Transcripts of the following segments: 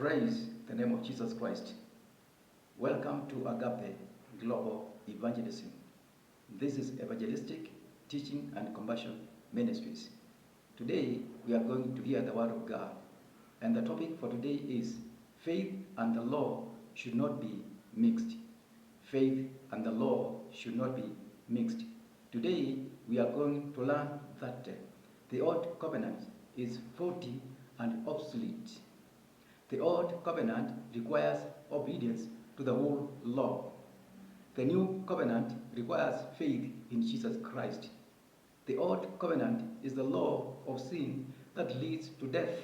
Praise the name of Jesus Christ. Welcome to Agape Global Evangelism. This is Evangelistic Teaching and Conversion Ministries. Today we are going to hear the Word of God, and the topic for today is faith and the law should not be mixed. Faith and the law should not be mixed. Today we are going to learn that the Old Covenant is faulty and obsolete. The Old Covenant requires obedience to the whole law. The New Covenant requires faith in Jesus Christ. The Old Covenant is the law of sin that leads to death.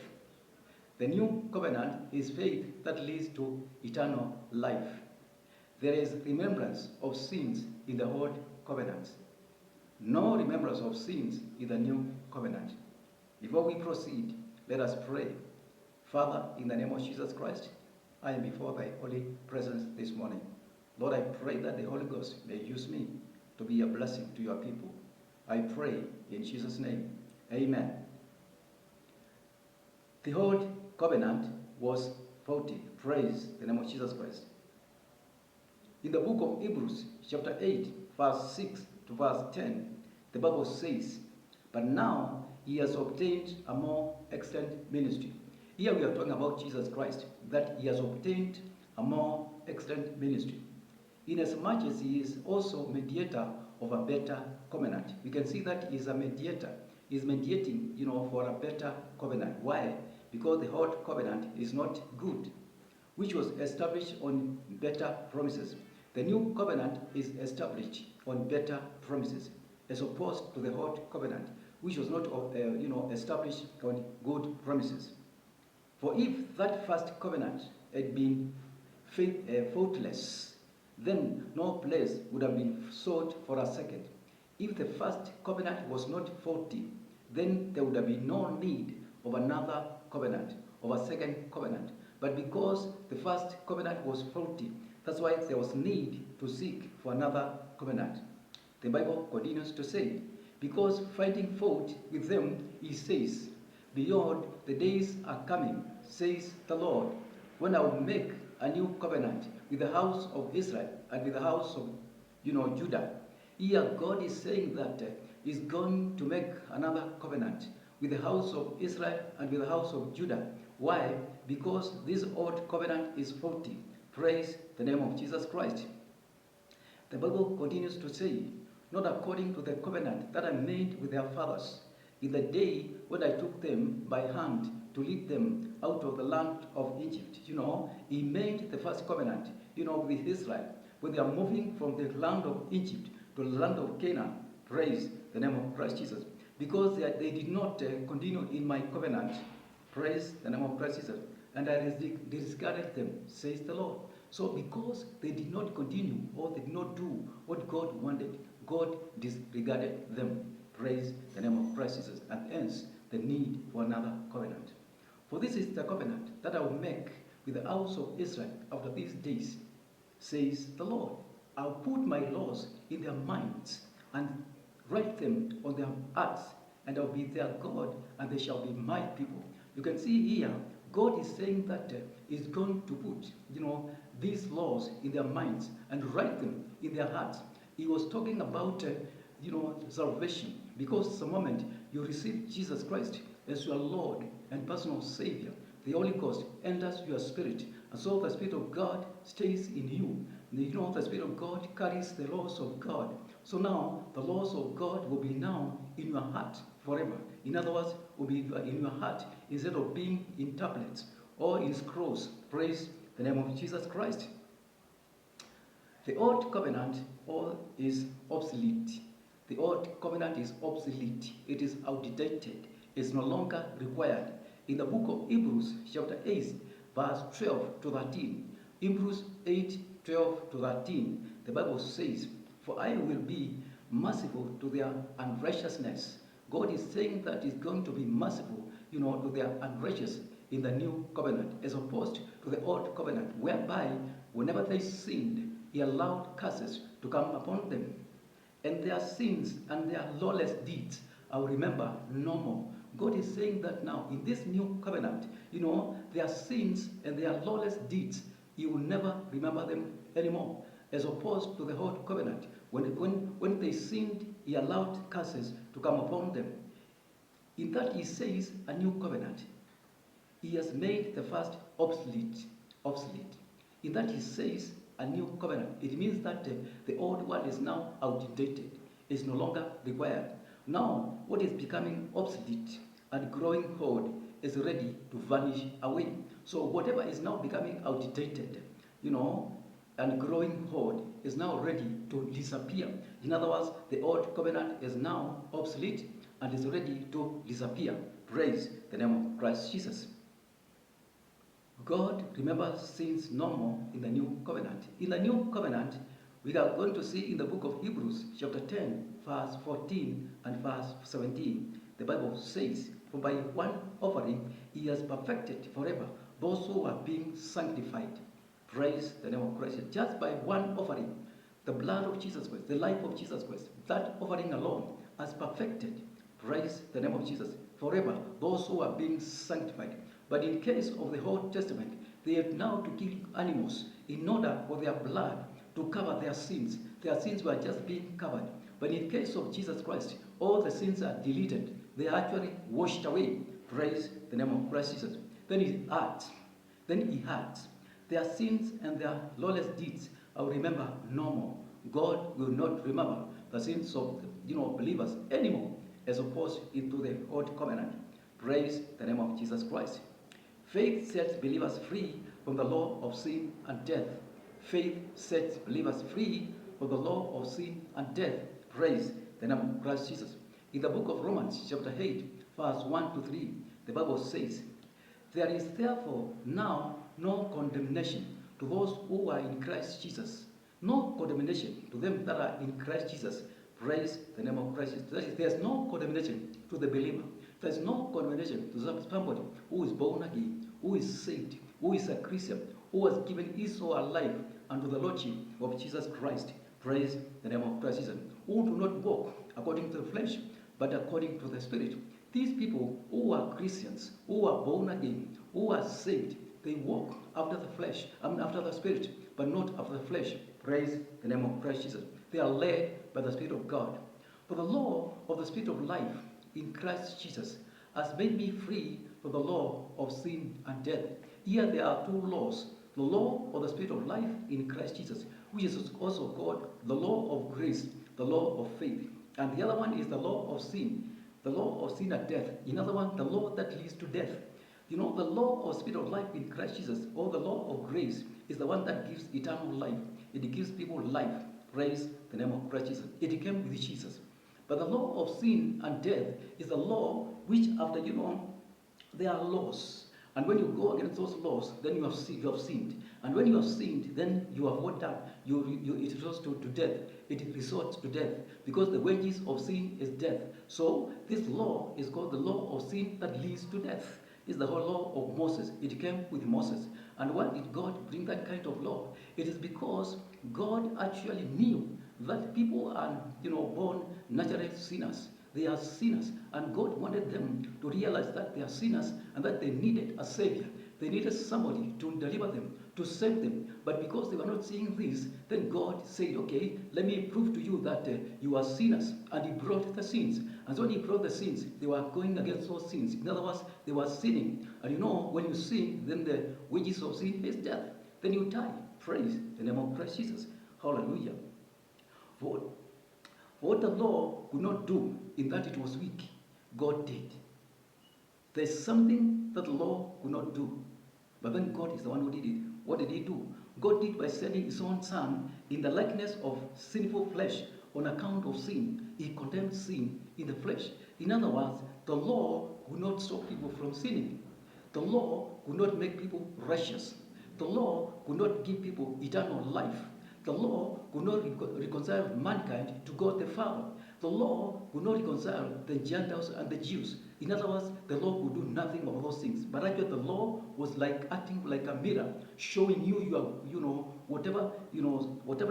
The New Covenant is faith that leads to eternal life. There is remembrance of sins in the Old Covenant. No remembrance of sins in the New Covenant. Before we proceed, let us pray. Father, in the name of Jesus Christ, I am before thy holy presence this morning. Lord, I pray that the Holy Ghost may use me to be a blessing to your people. I pray in Jesus' name. Amen. The Old Covenant was faulty. Praise the name of Jesus Christ. In the book of Hebrews, chapter 8, verse 6 to verse 10, the Bible says, "But now he has obtained a more excellent ministry." Here we are talking about Jesus Christ, that he has obtained a more excellent ministry, inasmuch as he is also mediator of a better covenant. We can see that he is a mediator. He is mediating, for a better covenant. Why? Because the old covenant is not good, which was established on better promises. The new covenant is established on better promises, as opposed to the old covenant, which was not, established on good promises. For if that first covenant had been faultless, then no place would have been sought for a second. If the first covenant was not faulty, then there would have been no need of another covenant, of a second covenant. But because the first covenant was faulty, that's why there was need to seek for another covenant. The Bible continues to say, because finding fault with them, he says, "Behold, the days are coming, says the Lord, when I will make a new covenant with the house of Israel and with the house of Judah." Here God is saying that he's going to make another covenant with the house of Israel and with the house of Judah. Why? Because this old covenant is faulty. Praise the name of Jesus Christ. The Bible continues to say, "Not according to the covenant that I made with their fathers, in the day when I took them by hand to lead them out of the land of Egypt." He made the first covenant, with Israel, when they are moving from the land of Egypt to the land of Canaan. Praise the name of Christ Jesus. Because they did not continue in my covenant. Praise the name of Christ Jesus. And I discarded them, says the Lord. So because they did not continue or they did not do what God wanted, God disregarded them. Praise the name of Christ Jesus, and hence the need for another covenant. "For this is the covenant that I will make with the house of Israel after these days, says the Lord. I'll put my laws in their minds and write them on their hearts, and I'll be their God, and they shall be my people." You can see here, God is saying that he's going to put, these laws in their minds and write them in their hearts. He was talking about salvation, because the moment you receive Jesus Christ as your Lord and personal Savior, the Holy Ghost enters your spirit, and so the Spirit of God stays in you. The Spirit of God carries the laws of God. So now the laws of God will be now in your heart forever. In other words, will be in your heart instead of being in tablets or in scrolls. Praise the name of Jesus Christ. The old covenant is obsolete. The old covenant is obsolete. It is outdated. It's no longer required. In the book of Hebrews, chapter 8, verse 12 to 13, Hebrews 8, 12 to 13, the Bible says, "For I will be merciful to their unrighteousness." God is saying that he's going to be merciful, to their unrighteousness in the new covenant, as opposed to the old covenant, whereby whenever they sinned, he allowed curses to come upon them. "And their sins and their lawless deeds I will remember no more. God is saying that now in this new covenant, their sins and their lawless deeds, He will never remember them anymore. As opposed to the old covenant, when they sinned, He allowed curses to come upon them. In that He says a new covenant. He has made the first obsolete. In that He says a new covenant. It means that the old one is now outdated, is no longer required. Now, what is becoming obsolete and growing old is ready to vanish away. So whatever is now becoming outdated, and growing old is now ready to disappear. In other words, the old covenant is now obsolete and is ready to disappear. Praise the name of Christ Jesus. God remembers sins no more in the new covenant. In the new covenant, we are going to see in the book of Hebrews, chapter 10, verse 14 and verse 17. The Bible says, "For by one offering He has perfected forever those who are being sanctified." Praise the name of Christ. Just by one offering, the blood of Jesus Christ, the life of Jesus Christ, that offering alone has perfected, praise the name of Jesus, forever those who are being sanctified. But in case of the Old Testament, they had now to kill animals in order for their blood to cover their sins. Their sins were just being covered. But in case of Jesus Christ, all the sins are deleted. They are actually washed away. Praise the name of Christ Jesus. Then He adds, their sins and their lawless deeds I will remember no more. God will not remember the sins of believers anymore, as opposed to the old covenant. Praise the name of Jesus Christ. Faith sets believers free from the law of sin and death. Faith sets believers free from the law of sin and death. Praise the name of Christ Jesus. In the book of Romans, chapter 8, verse 1 to 3, the Bible says, "There is therefore now no condemnation to those who are in Christ Jesus." No condemnation to them that are in Christ Jesus. Praise the name of Christ Jesus. That is, there's no condemnation to the believer. There's no condemnation to somebody who is born again, who is saved, who is a Christian, who has given his or her life unto the Lordship of Jesus Christ. Praise the name of Christ Jesus. Who do not walk according to the flesh, but according to the Spirit. These people who are Christians, who are born again, who are saved, they walk after the flesh, after the Spirit, but not after the flesh. Praise the name of Christ Jesus. They are led by the Spirit of God. For the law of the Spirit of life in Christ Jesus has made me free from the law of sin and death. Here there are two laws. The law of the Spirit of life in Christ Jesus, which is also called the law of grace, the law of faith. And the other one is the law of sin and death. In other one, the law that leads to death. The law of Spirit of life in Christ Jesus, or the law of grace, is the one that gives eternal life. It gives people life. Praise the name of Christ Jesus. It came with Jesus. But the law of sin and death is the law which, after there are laws. And when you go against those laws, then you have sinned. And when you have sinned, then you have what done? It results to death. It resorts to death. Because the wages of sin is death. So this law is called the law of sin that leads to death. It's the whole law of Moses. It came with Moses. And why did God bring that kind of law? It is because God actually knew that people are born natural sinners. They are sinners, and God wanted them to realize that they are sinners and that they needed a savior. They needed somebody to deliver them, to save them. But because they were not seeing this, then God said, okay, let me prove to you that you are sinners. And He brought the sins. And so when He brought the sins, they were going against those sins. In other words, they were sinning. And when you sin, then the wages of sin is death. Then you die. Praise the name of Christ Jesus. Hallelujah. For what the law could not do, in that it was weak, God did. There's something that the law could not do, but then God is the one who did it. What did He do? God did by sending His own Son in the likeness of sinful flesh on account of sin. He condemned sin in the flesh. In other words, the law could not stop people from sinning. The law could not make people righteous. The law could not give people eternal life. The law could not reconcile mankind to God the Father. The law could not reconcile the Gentiles and the Jews. In other words, the law could do nothing of those things. But actually, the law was like acting like a mirror, showing you whatever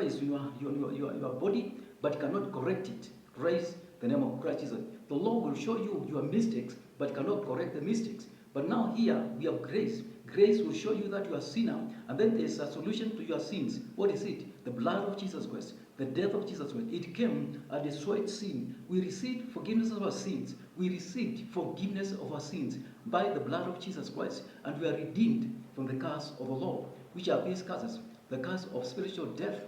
is in your body, but cannot correct it. Praise the name of Christ Jesus. The law will show you your mistakes, but cannot correct the mistakes. But now here we have grace. Grace will show you that you are a sinner, and then there's a solution to your sins. What is it? The blood of Jesus Christ, the death of Jesus Christ. It came and destroyed sin. We received forgiveness of our sins. We received forgiveness of our sins by the blood of Jesus Christ, and we are redeemed from the curse of the law. Which are these curses? The curse of spiritual death,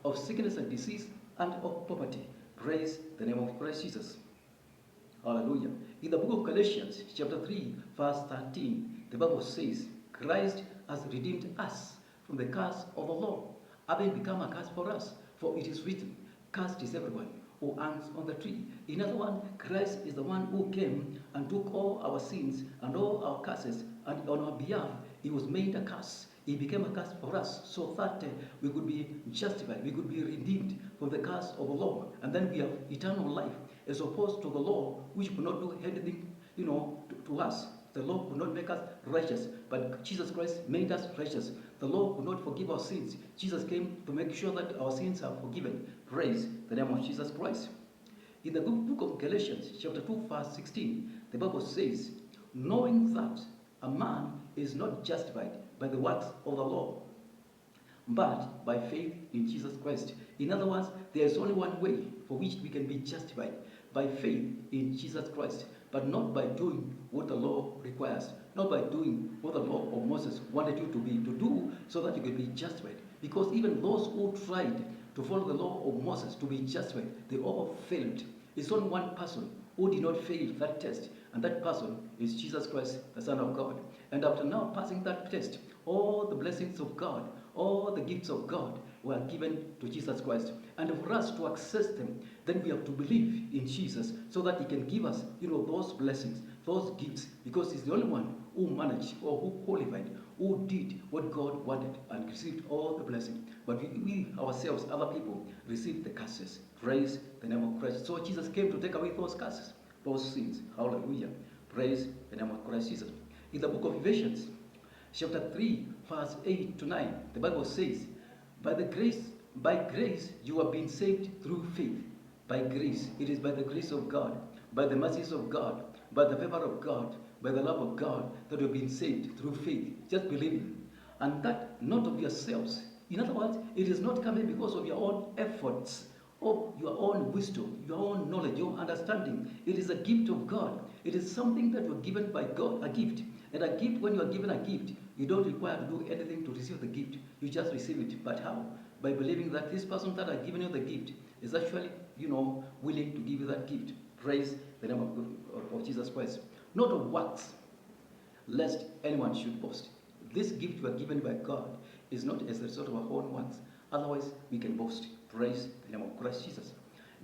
of sickness and disease, and of poverty. Praise the name of Christ Jesus. Hallelujah. In the book of Galatians, chapter 3, verse 13, the Bible says, Christ has redeemed us from the curse of the law, having become a curse for us. For it is written, cursed is everyone who hangs on the tree. In other words, Christ is the one who came and took all our sins and all our curses, and on our behalf, he was made a curse. He became a curse for us so that we could be justified, we could be redeemed from the curse of the law, and then we have eternal life, as opposed to the law, which could not do anything, to us. The law could not make us righteous, but Jesus Christ made us righteous. The law could not forgive our sins. Jesus came to make sure that our sins are forgiven. Praise the name of Jesus Christ. In the book of Galatians, chapter 2, verse 16, the Bible says, knowing that a man is not justified by the works of the law, but by faith in Jesus Christ. In other words, there is only one way for which we can be justified, by faith in Jesus Christ, but not by doing what the law requires, not by doing what the law of Moses wanted you to do so that you can be justified. Because even those who tried to follow the law of Moses to be justified, they all failed. It's only one person who did not fail that test, and that person is Jesus Christ, the Son of God. And after now passing that test, all the blessings of God, all the gifts of God were given to Jesus Christ. And for us to access them, then we have to believe in Jesus so that he can give us, those blessings, those gifts, because he's the only one who managed or who qualified, who did what God wanted and received all the blessings. But we ourselves, other people, received the curses. Praise the name of Christ. So Jesus came to take away those curses, those sins. Hallelujah. Praise the name of Christ Jesus. In the book of Ephesians, chapter 3, verse 8 to 9, the Bible says, by grace you have been saved through faith. By grace, it is by the grace of God, by the mercies of God, by the favor of God, by the love of God, that you have been saved through faith, just believing. And that not of yourselves. In other words, it is not coming because of your own efforts, of your own wisdom, your own knowledge, your understanding. It is a gift of God. It is something that you're given by God, a gift. And a gift, when you are given a gift, you don't require to do anything to receive the gift. You just receive it. But how? By believing that this person that has given you the gift is actually, willing to give you that gift. Praise the name of Jesus Christ. Not of works, lest anyone should boast. This gift you are given by God is not as a result of our own works. Otherwise, we can boast. Praise the name of Christ Jesus.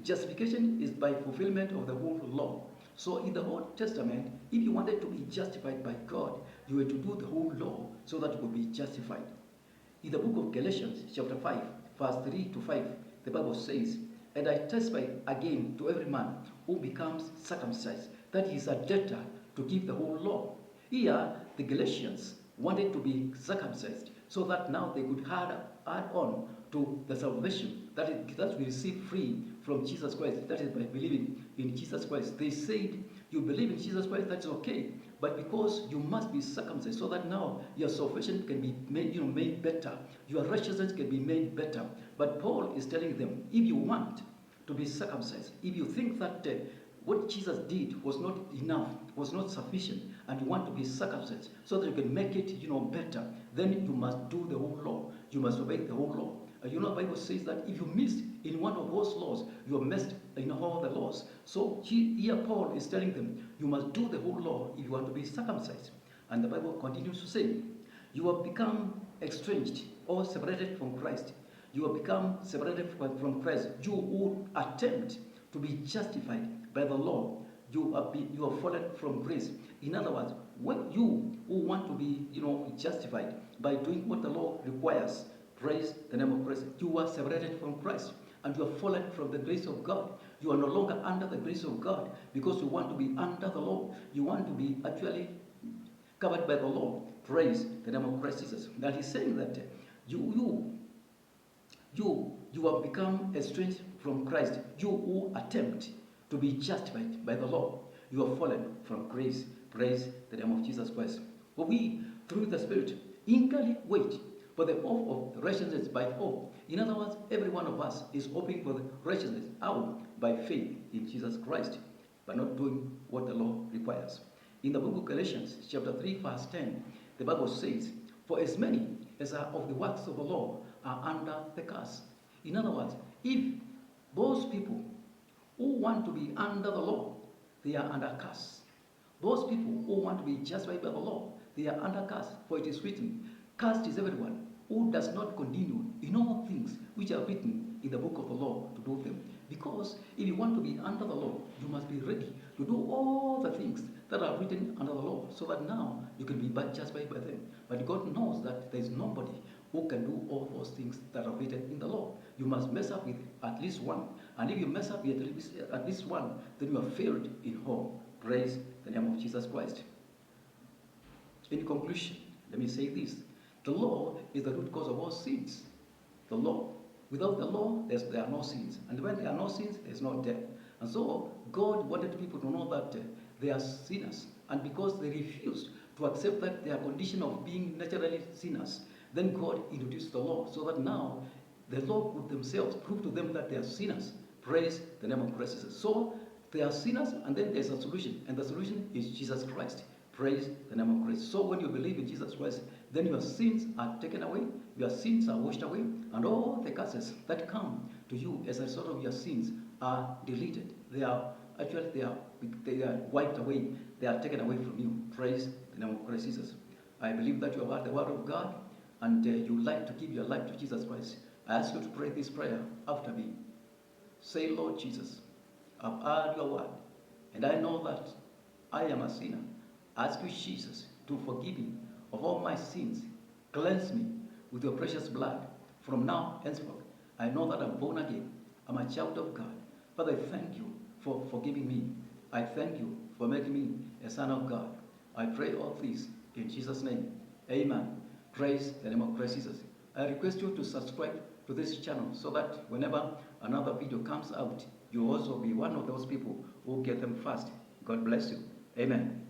Justification is by fulfillment of the whole law. So in the Old Testament, if you wanted to be justified by God, you were to do the whole law so that you would be justified. In the book of Galatians, chapter 5, verse 3 to 5, the Bible says, and I testify again to every man who becomes circumcised, that he is a debtor to keep the whole law. Here, the Galatians wanted to be circumcised so that now they could add on to the salvation that we receive free from Jesus Christ. That is by believing in Jesus Christ. They said, you believe in Jesus Christ, that's okay. But because you must be circumcised so that now your salvation can be made better. Your righteousness can be made better. But Paul is telling them, if you want to be circumcised, if you think that what Jesus did was not enough, was not sufficient, and you want to be circumcised so that you can make it better, then you must do the whole law. You must obey the whole law. The Bible says that if you missed in one of those laws, you are missed in all the laws. So here Paul is telling them, you must do the whole law if you want to be circumcised. And the Bible continues to say, you have become estranged or separated from Christ. You have become separated from Christ. You who attempt to be justified by the law, you have fallen from grace. In other words, when you who want to be justified by doing what the law requires, praise the name of Christ, you are separated from Christ and you have fallen from the grace of God. You are no longer under the grace of God because you want to be under the law. You want to be actually covered by the law. Praise the name of Christ Jesus. That he's saying that you have become estranged from Christ. You who attempt to be justified by the law. You have fallen from grace. Praise the name of Jesus Christ. For we, through the Spirit, eagerly wait for the hope of righteousness by hope. In other words, every one of us is hoping for the righteousness. How? By faith in Jesus Christ, by not doing what the law requires. In the book of Galatians, chapter 3, verse 10, the Bible says, for as many as are of the works of the law are under the curse. In other words, if those people who want to be under the law, they are under curse. Those people who want to be justified by the law, they are under curse. For it is written, cursed is everyone who does not continue in all things which are written in the book of the law to do them. Because if you want to be under the law, you must be ready to do all the things that are written under the law, so that now you can be justified by them. But God knows that there is nobody who can do all those things that are written in the law. You must mess up with at least one. And if you mess up with at least one, then you have failed in all. Praise the name of Jesus Christ. In conclusion, let me say this. The law is the root cause of all sins. The law. Without the law, there are no sins. And when there are no sins, there is no death. And so, God wanted people to know that they are sinners. And because they refused to accept that their condition of being naturally sinners, then God introduced the law, so that now the law could themselves prove to them that they are sinners. Praise the name of Christ Jesus. So they are sinners, and then there's a solution, and the solution is Jesus Christ. Praise the name of Christ. So when you believe in Jesus Christ, then your sins are taken away, your sins are washed away, and all the curses that come to you as a result of your sins are deleted. They are wiped away. They are taken away from you. Praise the name of Christ Jesus. I believe that you have heard the word of God, and you like to give your life to Jesus Christ. I ask you to pray this prayer after me. Say, Lord Jesus, I've heard your word, and I know that I am a sinner. I ask you, Jesus, to forgive me of all my sins. Cleanse me with your precious blood. From now henceforth, I know that I'm born again. I'm a child of God. Father, I thank you for forgiving me. I thank you for making me a son of God. I pray all this in Jesus' name. Amen. Praise the name of Christ Jesus. I request you to subscribe to this channel so that whenever another video comes out, you also be one of those people who get them first. God bless you. Amen.